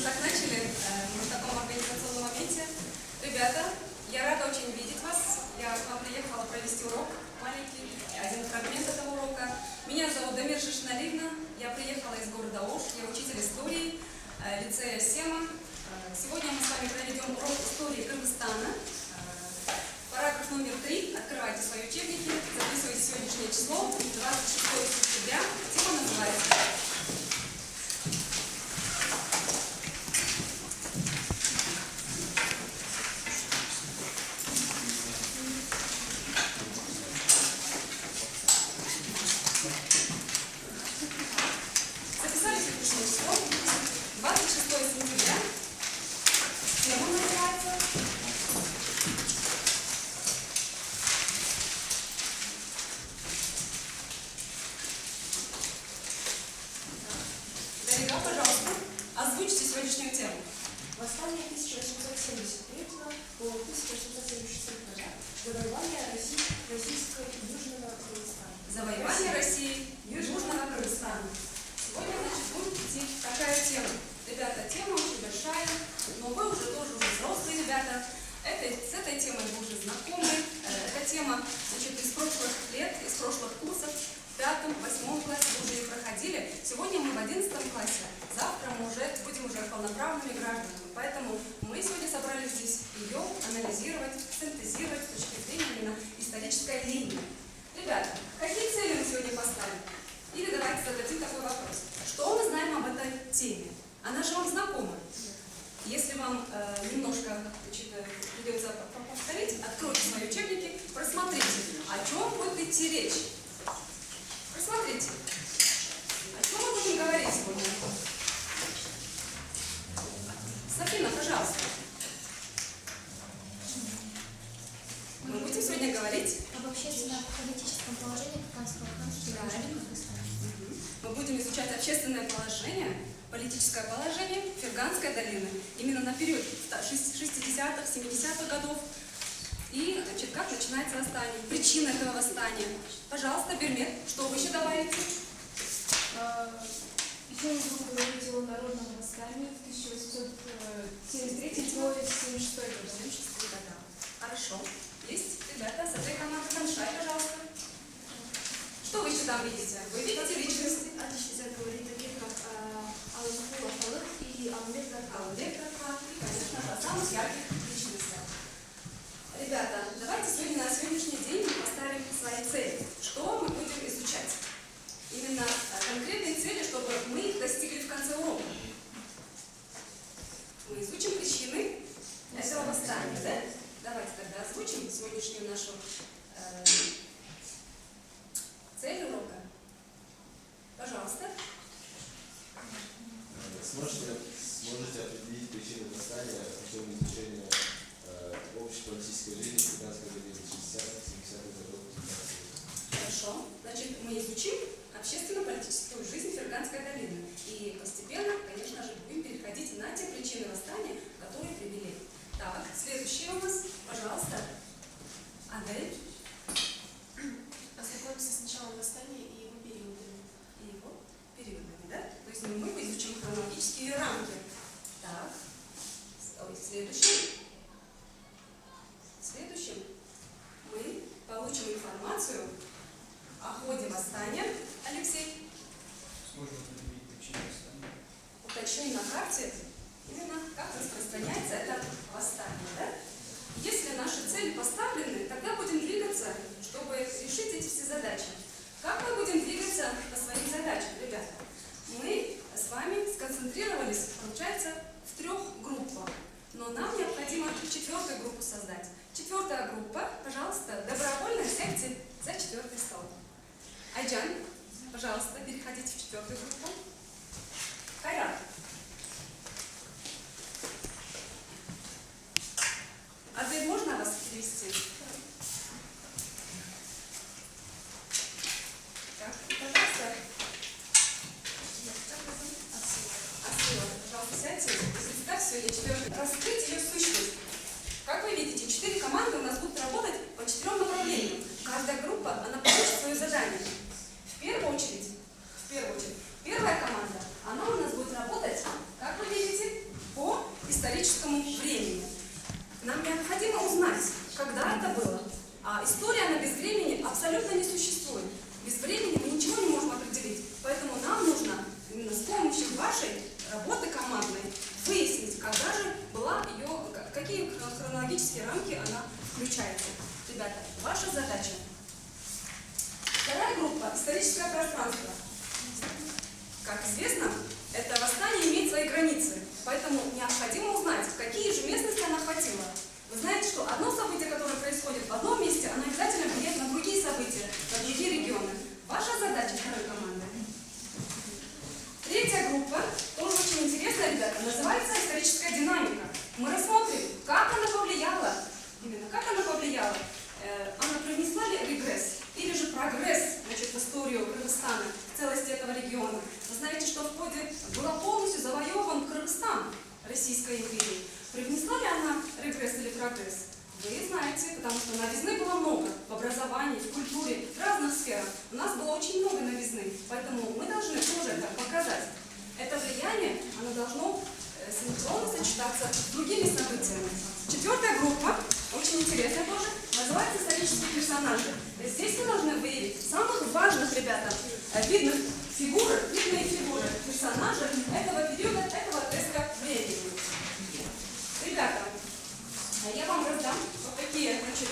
так начали в таком организационном моменте. Ребята, я рада очень видеть вас. Я к вам приехала провести урок маленький, один фрагмент этого урока. Меня зовут Дамир Шишналивна, я приехала из города Ош, я учитель истории лицея Сема. Сегодня мы с вами проведем урок истории Кыргызстана. Параграф номер 3. Открывайте свои учебники, записывайте сегодняшнее число, 26 сентября. Тема называется восстание 1873 по 1876 года. Завоевание российского Южного Кыргызстана. Завоевание России Южного Кыргызстана. Сегодня, значит, будет идти такая тема. Ребята, тема очень большая, но вы уже тоже взрослые ребята. С этой темой вы уже знакомы. Эта тема, значит, из прошлых лет, из прошлых курсов. В 5-8 классе вы уже ее проходили. Сегодня мы в 11 классе. Завтра мы уже будем полноправными гражданами. Поэтому мы сегодня собрались здесь ее анализировать, синтезировать с точки зрения именно исторической линии. Ребята, какие цели мы сегодня поставим? Или давайте зададим такой вопрос. Что мы знаем об этой теме? Она же вам знакома. Если вам немножко придется повторить, откройте свои учебники, просмотрите, о чем будет идти речь. Просмотрите. О чем мы будем говорить сегодня? Софина, пожалуйста. Мы будем сегодня говорить об общественно-политическом положении Кыргызского ханства. Мы будем изучать общественное положение, политическое положение Ферганской долины. Именно на период 60-х, 70-х годов. И, значит, как начинается восстание, причина этого восстания. Пожалуйста, Бермет, что вы еще добавите? Еще мы будем говорить о народном восстании в 1873 по 76 года. Хорошо. Есть ребята с этой команды Ханшай, пожалуйста. Что вы еще там видите? Вы видите личности? Отлично говорить таких, как Аллаху Ахалык и Алмет Гархан. И, конечно же, о самых ярких личностях. Ребята, давайте сегодня на сегодняшний день мы поставим свои цели. Что мы будем изучать? Именно конкретные цели, чтобы мы их достигли в конце урока. Мы изучим причины этого восстания, да? Давайте тогда озвучим сегодняшнюю нашу цель урока. Пожалуйста. Сможете определить причины восстания путем изучения общей политической жизни Ферганской долины 60-х, 70-х годов. Хорошо. Значит, мы изучим общественно-политическую жизнь Ферганской долины. И постепенно, конечно же, будем переходить на те причины восстания, которые привели. Так, следующее у нас, пожалуйста, Адель. Ознакомимся с началом восстания и его периодами. И его периодами, да? То есть мы изучим хронологические рамки. Так, следующее. Следующим мы получим информацию о ходе восстания. Алексей. Сложно определить причину восстания. Уточним на карте именно как распространяется это восстание. Да? Если наши цели поставлены, тогда будем двигаться, чтобы решить эти все задачи. Как мы будем двигаться по своим задачам, ребята? Мы с вами сконцентрировались, получается, в 3 группах. Но нам необходимо 4-ю группу создать. 4-я группа, пожалуйста, добровольно сядьте за 4-й стол. Айджан, пожалуйста, переходите в 4-ю группу. Кайрат. Адель, можно вас перевести? Так, пожалуйста. Асила, пожалуйста, сядьте. Представьте сегодня 4-ю. Раскрыть ее сущность. Как вы видите, 4 команды у нас будут работать по 4 направлениям. Каждая группа, она получит свое задание. В первую очередь, первая команда, она у нас будет работать, как вы видите, заключается? Ребята, ваша задача. Вторая группа – историческое пространство. Как известно, это восстание имеет свои границы, поэтому необходимо узнать, какие же местности она охватила. Вы знаете, что одно событие, которое происходит в одном месте, оно обязательно влияет на другие события, на другие регионы. Ваша задача второй команды. Третья группа, тоже очень интересная, ребята, называется историческая динамика. Мы рассмотрим, как она повлияла, она привнесла ли регресс или же прогресс, значит, в историю Кыргызстана, в целости этого региона. Вы знаете, что в ходе было полностью завоеван Кыргызстан Российской империи. Привнесла ли она регресс или прогресс? Вы знаете, потому что новизны было много в образовании, в культуре, в разных сферах. У нас было очень много новизны, поэтому мы должны тоже это показать. Это влияние, оно должно синхронно сочетаться с другими событиями. Четвертая группа, очень интересная тоже, называется исторические персонажи. Здесь мы должны выявить самых важных, ребята, видные фигуры персонажей этого периода, этого отрезка времени. Ребята, я вам раздам вот такие, значит,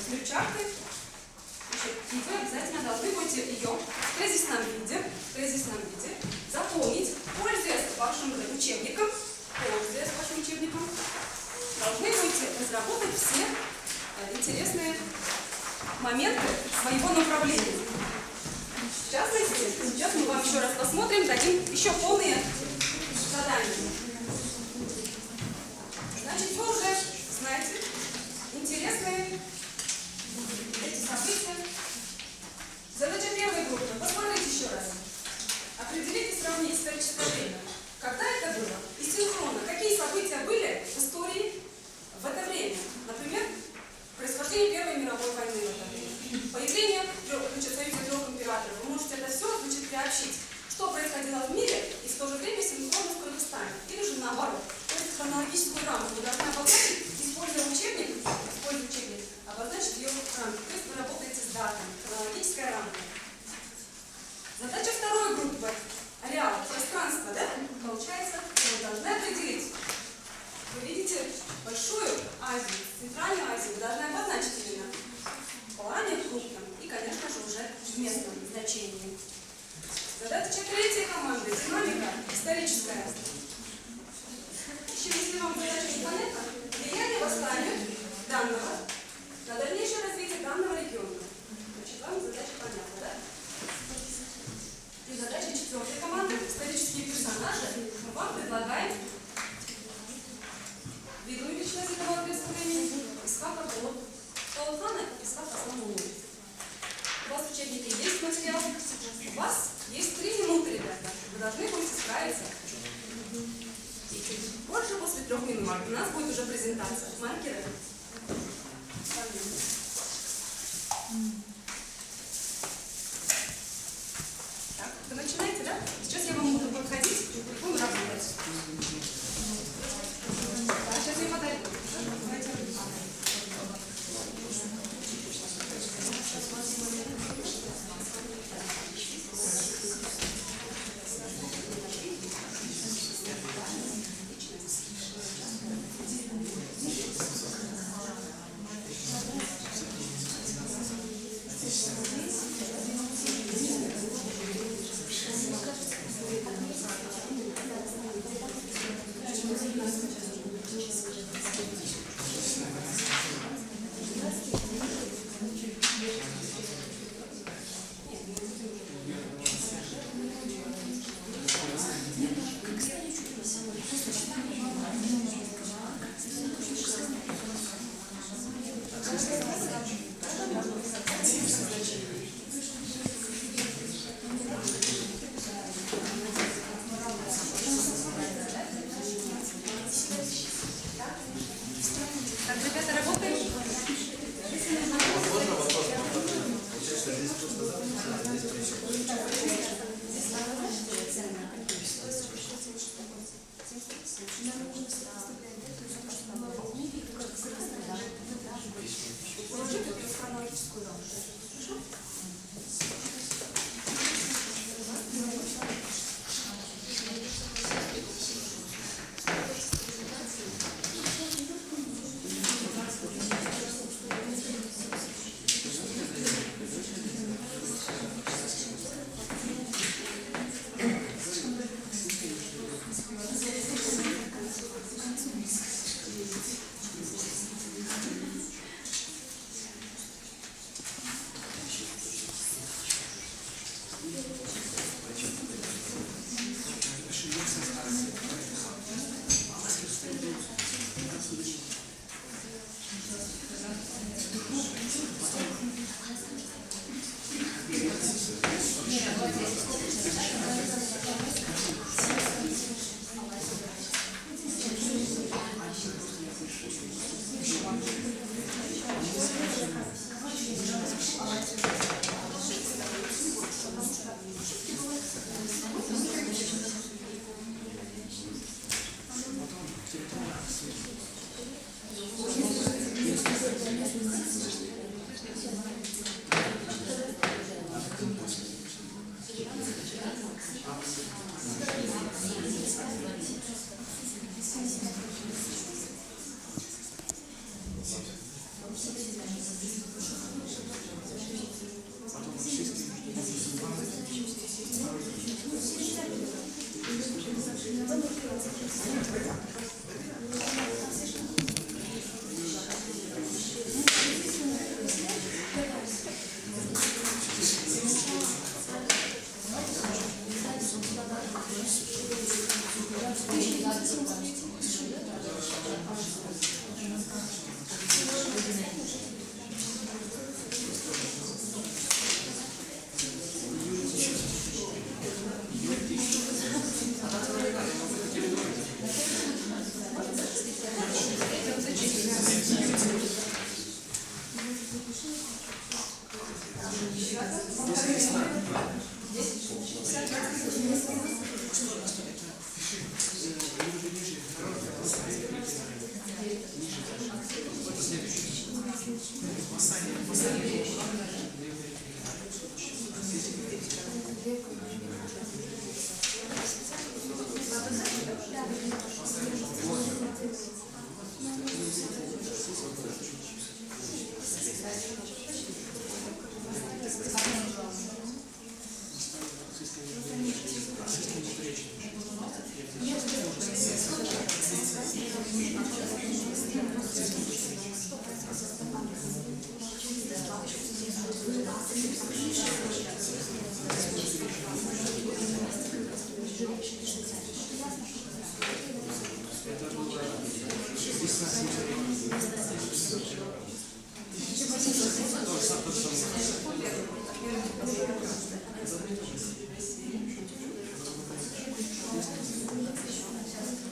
флипчарты, и вы обязательно должны будете ее в тезисном виде заполнить, пользуясь вашим учебником, должны будете разработать все интересные моменты своего направления. В частности, сейчас мы вам еще раз посмотрим, дадим еще полные задания. Значит, вы уже знаете интересные эти события. Задача первой группы. Посмотрите еще раз. Определите и сравните историческое время. Когда это было? И синхронно. Какие события были в истории в это время? Например, происхождение Первой мировой войны в это время. Появление Союза трех императоров. Вы можете это все приобщить. Что происходило в мире и в то же время синхронно в Кыргызстане. Или же наоборот. То есть хронологическую рамку вы должны обозначить, используя учебник, обозначить ее в рамке. То есть вы работаете с датами. Хронологическая рамка. Задача второй группы. Ареал, пространство, да? Получается, вы должны определить. Вы видите Большую Азию, Центральную Азию, вы должны обозначить именно в плане крупном и, конечно же, уже в местном значении. Задача третьей команды. Динамика историческая. Еще если вам задача непонятна, влияние восстания данного на дальнейшее развитие данного региона. Значит, вам задача понятна, да? И задача четвертой команды. Исторические персонажи. Мы вам предлагаем видную личность этого отрезка времени. Исхака от Толхана и Исхака Самуила. У вас в учебнике есть материал. У вас есть 3 минуты, ребята. Вы должны будете справиться. Больше после 3 минут. У нас будет уже презентация. Маркеры. Так, вы начинаете, да? Сейчас я вам буду подходить, будем работать. Так, сейчас я подойду. Давайте.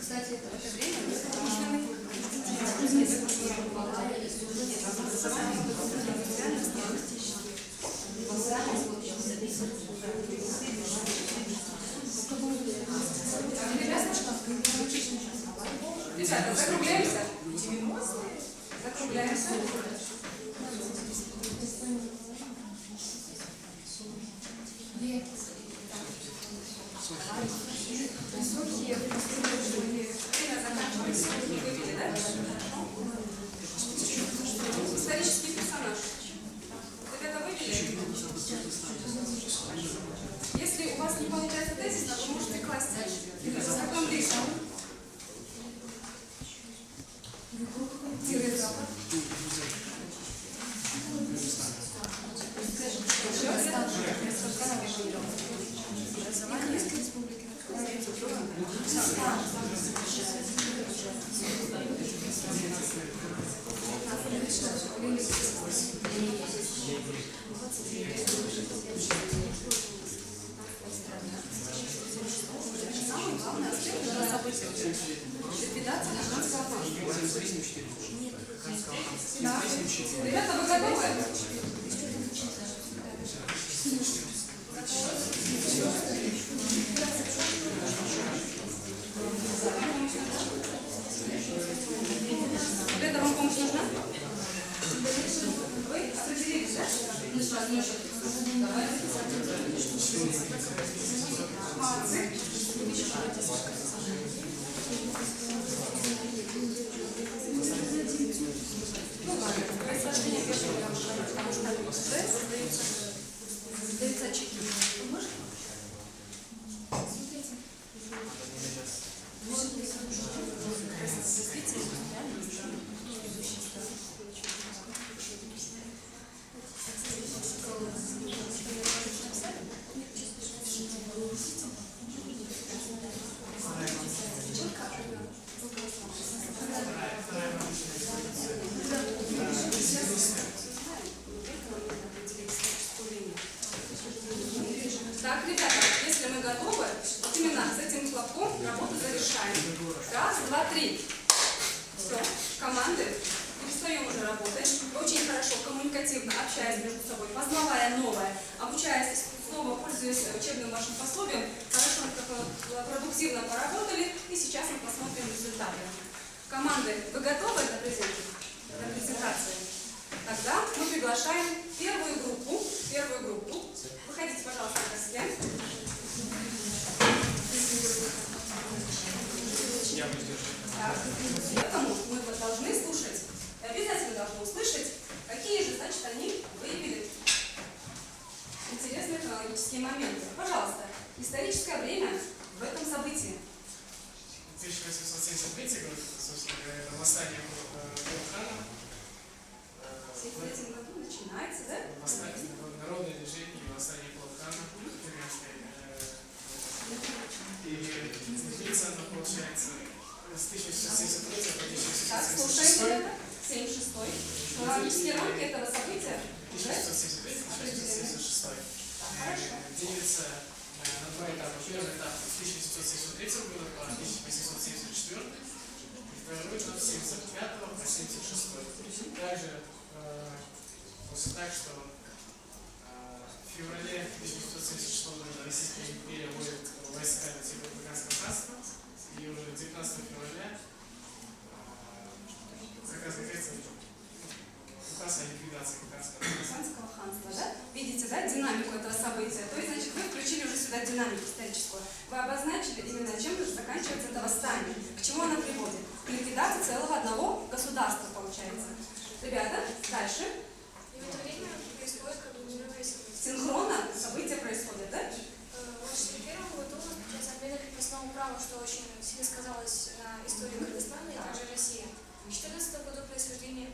Кстати, это время мы Ребята, закругляемся. Закругляемся. Время заканчивается. Вывели, да? Исторический персонаж. Ребята, вывели? Если у вас не получается тезисно, вы можете класть закон Риса. Самое главное событие – ликвидация гражданского брака. Да. Ребята, вы готовы? Ребята, вам помощь нужна? Вы определились, да? Давай. Молодцы. Ну ладно, происхождение первого грамма, потому что сдается чеки. Можно? Смотрите. Так, ребята, если мы готовы, вот именно с этим хлопком работу завершаем. Раз, два, три. Все, команды, перестаем уже работать. Очень хорошо, коммуникативно общаясь между собой, познавая новое, обучаясь снова, пользуясь учебным вашим пособием, хорошо, продуктивно поработали, и сейчас мы посмотрим результаты. Команды, вы готовы для презентации? Тогда мы приглашаем первую группу. Выходите, пожалуйста, ко всем. Поэтому мы должны слушать, и обязательно должны услышать, какие же, значит, они выявили интересные хронологические моменты. Пожалуйста, историческое время в этом событии. 1873 год, собственно говоря, это восстание Булхана. В 1973 году начинается, да? Восстание, народное движение, восстание Булхана. И длится оно, получается, 1673 по Так, 1676. слушаем, ребята. 76-й. Хронологические рамки этого события уже 1673-1676. хорошо. Делится на два этапа. Первый этап с 1773 года по 1874, второй этап с 75 по 76. Также после так, что в феврале 1976 года Российская империя вводит войска на территорию Афганского ханства, и уже 19 февраля указ о ликвидации Афганского ханства. Афганского ханства, да? Видите, да, динамику этого события? То есть, значит, вы включили уже сюда динамику историческую. Вы обозначили именно, чем же заканчивается это восстание, к чему оно приводит. К ликвидации целого одного государства, получается. Ребята, дальше. И в это время происходит как бы взрывы событий. Синхронно события происходят, да? В 1981 году начался отмена крепостного права, что очень сильно сказалось на истории Кыргызстана и также России. В 2014 году происхождение,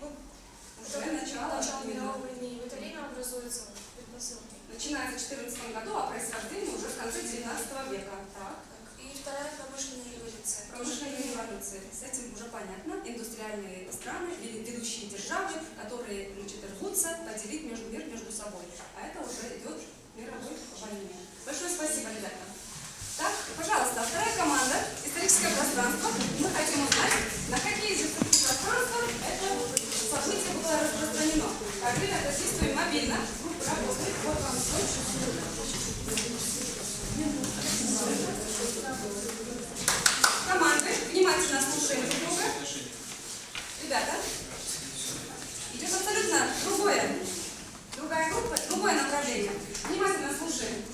Уже начало мировой войны. В это время образуются предпосылки. Начинается в 2014 году, а происхождение уже в конце 19 века. Так. И вторая промышленная революция. Промышленные революции. С этим уже понятно. Индустриальные страны, ведущие державы, которые, значит, рвутся поделить мир между собой. А это уже идет мировой войне. Большое спасибо, ребята. Так, пожалуйста, вторая команда «Историческое пространство». Мы хотим узнать, на какие из исторических пространств это событие было распространено. Так, ребята, действуем мобильно. Группа работает. Вот вам команды. Внимательно слушаем друг друга. Ребята, идет абсолютно другая группа, другое направление. Внимательно слушаем.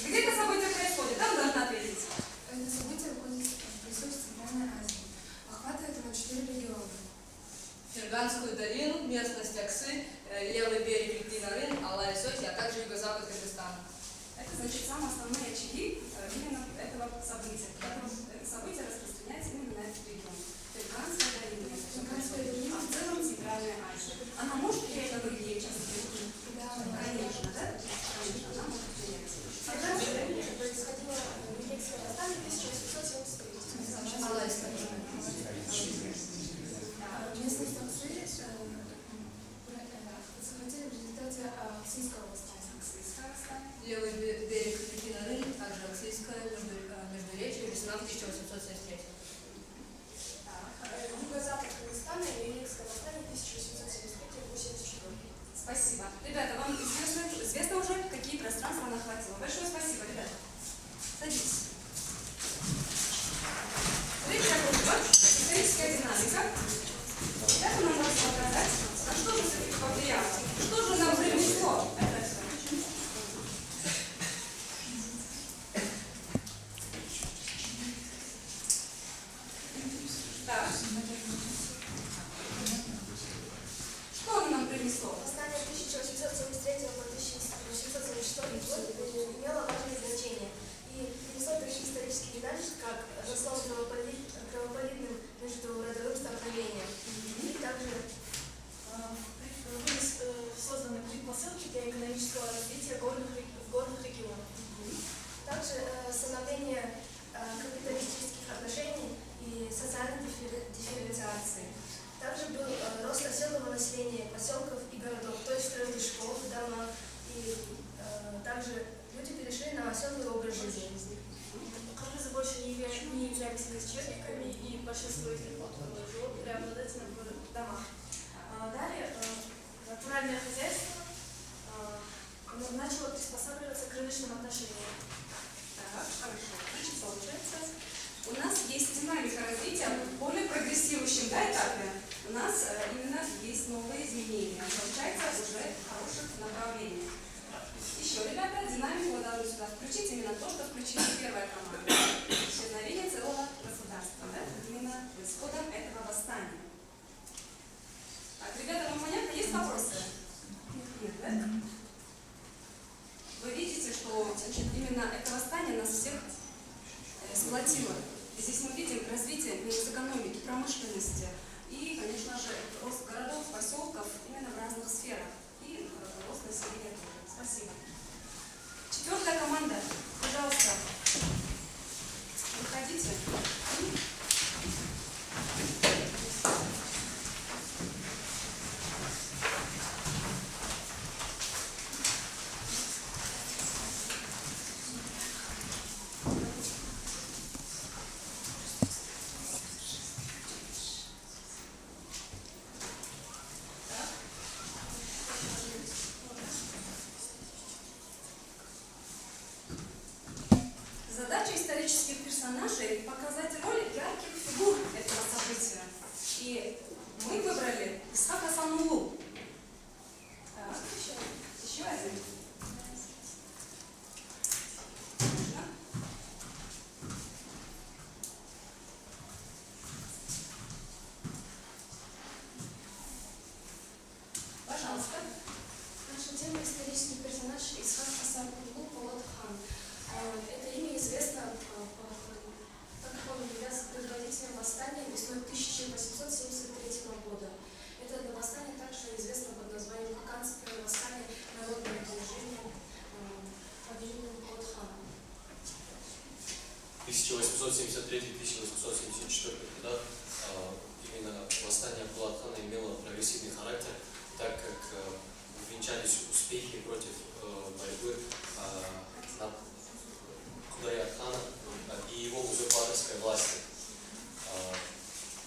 Где это событие происходит? Там должна ответить. Это событие происходит в Центральной Азии. Охватывает оно 4 региона. Ферганскую долину, местность Аксы, левый берег реки Нарын, Алай-Соти, а также юго-запад Кыргызстана. Это, значит, самые основные очаги именно этого события. Это событие распространяется именно на этот регион. Ферганская долина. Ферганская долина. А в целом Центральная Азия. Она может влиять на другие части? Да, Конечно, да? Конечно, она может влиять. Происходило Великое восстание 1873. Алай-Соти. местность Аксы захватили в результате Аксийского восстания. Аксийское восстание. Левый берег реки Нарын, также Аксийское междуречие, весна 1873. Юго-запад Кыргызстана и Великое восстание 1873-1874. Спасибо. Ребята, вам известно уже, какие пространства она охватила. Большое спасибо, ребята. Садитесь. Третья группа. Историческая динамика. Ребята нам должны показать, на что же все-таки повлияло. Что же нам привнесло это все. Так. Что оно нам принесло? Восстание 1873 по 1876 год имело важное значение и принесло такие исторические динамики, как разлом кровопролитным междуродовым столкновением. И также были созданы предпосылки для экономического развития в горных регионах. Также становление капиталистических отношений и социальной дифференциации. Также был рост оседлого населения поселков и городов, то есть строились школы, дома, и также люди перешли на оседлый образ жизни. Кыргызы больше не являлись исчезниками, и большинство из них жило преобладательно в домах. Далее натуральное хозяйство начало приспосабливаться к рыночным отношениям. Так, хорошо. Значит, получается, у нас есть динамика развития в более прогрессирующем, да, этапе. У нас именно есть новые изменения. Получается, уже в хороших направлениях. Еще, ребята, динамику вы должны сюда включить именно то, что включила первая команда. Исчезновение целого государства, да? Именно исходом этого восстания. Так, ребята, вам понятно? Есть вопросы? Нет, да? Вы видите, что, значит, именно это восстание нас всех сплотило. Здесь мы видим развитие экономики, промышленности и, конечно же, рост городов, поселков именно в разных сферах. И рост населения тоже. Спасибо. Четвертая команда. Пожалуйста, выходите. решили показать роль ярких фигур этого события. И мы выбрали Исхак Хасанулу. Так, еще один. Можно? Пожалуйста. Наша тема — исторический персонаж Исхак Хасанулу Полат хан. Это имя известно, так как он является предводителем восстания весной 1873 года. Это восстание также известно под названием Хаканское восстание, народное движение под именем Полат хана. 1873-1874 годах именно восстание Полат хана имело прогрессивный характер, так как увенчались успехи против борьбы Худая хана и его узурпаторской власти.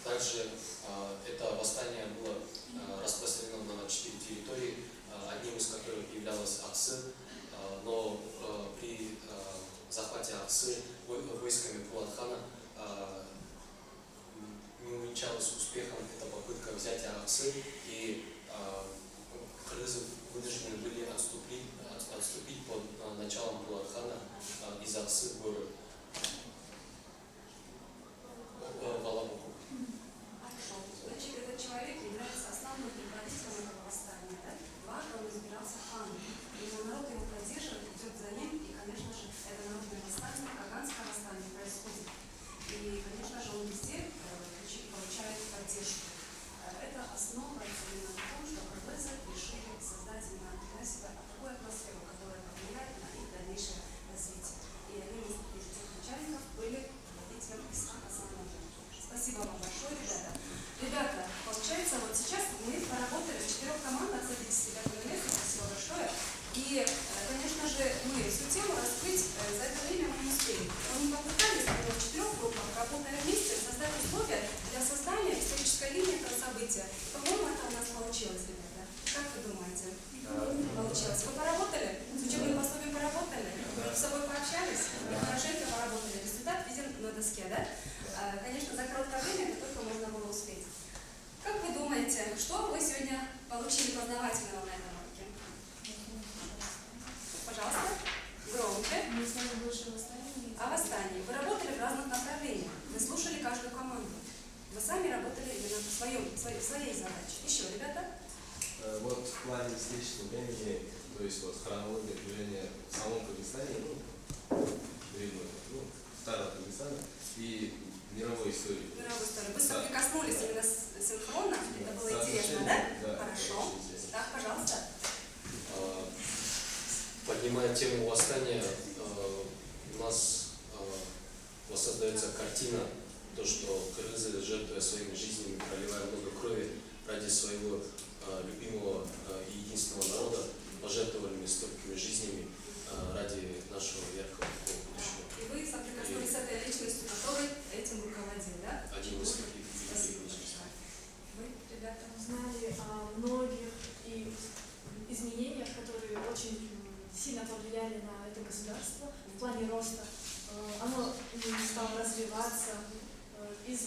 Также это восстание было распространено на 4 территории, одним из которых являлась Аксы, но при захвате Аксы войсками Полат хана не увенчалась успехом эта попытка взятия Аксы, и кыргызы вынуждены были отступить под началом Полат хана из Аксы в Алабуку. Хорошо. Значит, этот человек является основным предводителем этого восстания, да? Дважды он избирался ханом. И народ его поддерживает, идет за ним, и, конечно же, это народное восстание, Каганское восстание происходит. И, конечно же, он везде получает поддержку. Это основа именно в том, что кыргызы решили создать именно для себя такую атмосферу, которая повлияет на их дальнейшее развитие. И одним из этих начальников были предводителем Исхака Хасанулу. Спасибо вам большое, ребята. Ребята, получается, вот сейчас мы поработали в 4 командах с 59 места. Спасибо большое. И, конечно же, мы всю тему раскрыть за это время мы не успели. Мы не попытались, но в 4 группах, работая вместе, создать условия для создания исторической линии этого события. По-моему, это у нас получилось, ребята. Как вы думаете? Получилось. Вы поработали? С учебным пособием поработали? Вы с собой пообщались? Хорошенько поработали. Результат виден на доске, да? Конечно, за короткое время это только можно было успеть. Как вы думаете, что вы сегодня получили познавательного на этом уроке? Пожалуйста, громче. Мы с вами больше восстания. О восстании. Вы работали в разных направлениях. Вы слушали каждую команду. Вы сами работали именно в своей задаче. Еще, ребята? Вот в плане исторического времени, то есть вот хронология движения в самом Кыргызстане, старого Кыргызстана и мировой истории. Мировой истории. Вы соприкоснулись именно синхронно. Это было интересно, да? Хорошо. Так, пожалуйста. Поднимая тему восстания, у нас воссоздается картина, то, что кыргызы, жертвуя своими жизнями, проливая много крови ради своего любимого и единственного народа, пожертвовали столькими жизнями ради нашего яркого будущего. И вы соприкоснулись с этой личностью, который этим руководил, да? Один из таких Спасибо личностей. большое. Вы, ребята? Узнали о многих и изменениях, которые очень сильно повлияли на это государство в плане роста. Оно стало развиваться из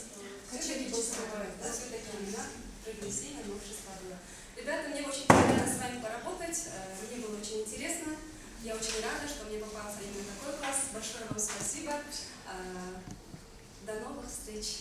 кочевий был строен. Да, все-таки имена прогрессивное новшество было. Ребята, мне очень приятно с вами поработать. Мне было очень интересно. Я очень рада, что мне попался именно такой класс. Большое вам спасибо. До новых встреч.